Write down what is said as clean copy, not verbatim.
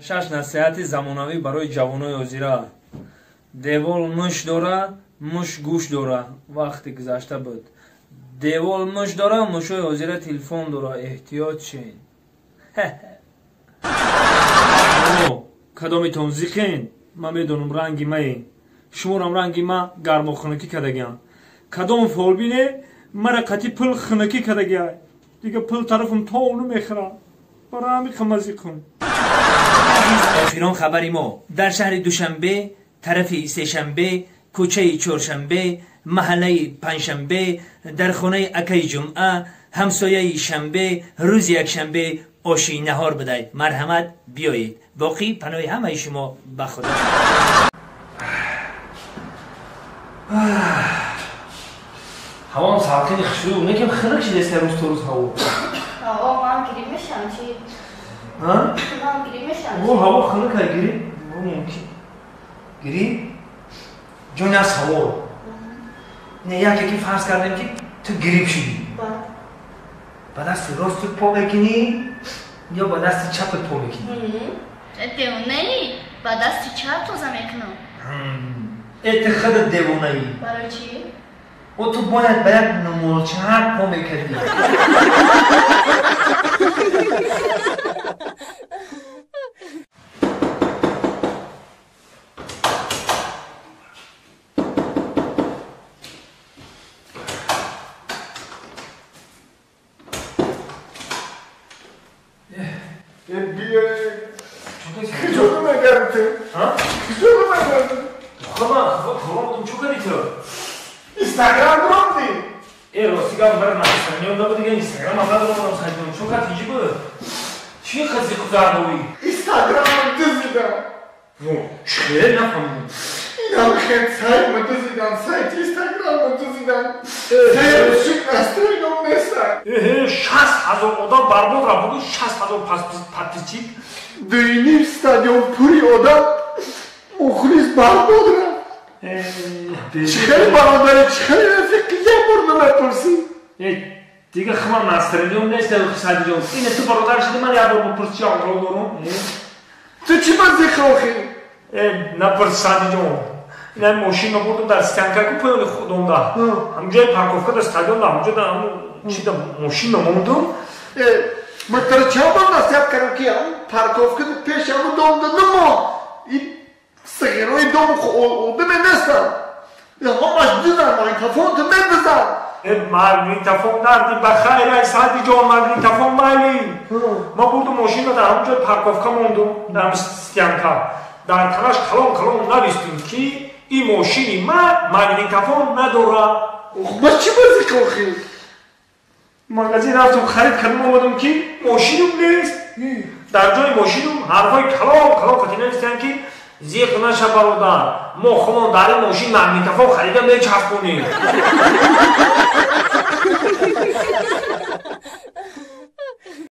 шаш насиҳати замонавӣ барои ҷавонои ҳозира. Девол муш дора, муш гӯш дора. Вақти гузашта буд. Девол муш дора, мушои ҳозира телефон дора. Эҳтиёт шин. Кадометон зиқин? Ман медонам ранги мае. Шуморам ранги ма гармо хунакӣ кардагиам. Кадом фолбине мара қатӣ пул хунакӣ кардагиай. Дига пул тарафам тону мехӯрам. Барои ҳамин қимазӣ кун. آخران خبری ما در شهر دوشنبه طرف سه‌شنبه کوچه چهارشنبه محله پنجشنبه در خانه اکای جمعه همسایه شنبه روز یکشنبه آشی نهار بدهید. مرحمت بیایید. باقی پناه همه شما به خدا. هوا ساعتی خشلو نکم خنک شده سه روز تو روز هوا. آقا من گریم میشم چی؟ ها؟ من گریم میشم او هوا خنک های گری؟ او ممکن گری؟ جون از هوا نه یکی فرض کردیم که تو گریب شدی با دست راست پا بکنی یا با دست چپ پا بکنی؟ دیوانه ای؟ با دست چپ توزه میکنم اعتقاد دیوانه ای برای چی؟ و تو باید نمالچهر پا میکردی Kıcılı mı geldi? Ha? Kıcılı mı geldi? Kıvamadım çok harita. Instagram oldu. Rostiga bir narsa. Ne oldu bu diye Instagram adamı saydım. Çok hatice bu. Şey kızı kuzardı. Instagram'ın diziden. Bu şey ne yapalım? İnanın sayma diziden. Sayt Instagram'ın diziden. Sayın şu Instagram mesela. Şas hazır oda barbod rapodu. Şas hazır patlıcık. Düğünü stadyon puri oda. Muhlis barbodra. Çıkar bana çıkar. Fikriye burnum yapırsın. Diga xamam nastırıyorum. Ne istedim sadece. Yine tu barodar şimdi ben yardım pırsçı olurum. Tu çi bazı koxi? Ne pırs sadece. Ne maşını buldum da stanka kupayım xudumda. Hamca parkovkada stadyumda hamca da çida maşını buldum. Mıtırı çabuk nasıl yap karım ki ya? Parkovkada peşamı doldu mu? Sıgıroyu domu oldu mu neslan? Ya ama düzen mikrofon tu ben düzen. Magnetofon nerede? Bakayım sadece o magnetofon mali. Ma buldum maşını da hamca parkovka buldum. Tam stanka. Dar telaş kalon navistim ki این ماشینی ما مگنیتوفون نداره. ما چی بازی کوخی؟ مغازه رفتم خرید کردم اومدم که ماشینم نیست. در جای ماشینم حرفای کلام کتی نوشتن که زیق نشه برادر ما خودمون در این ماشین مگنیتوفون خریدم نچسبونیم.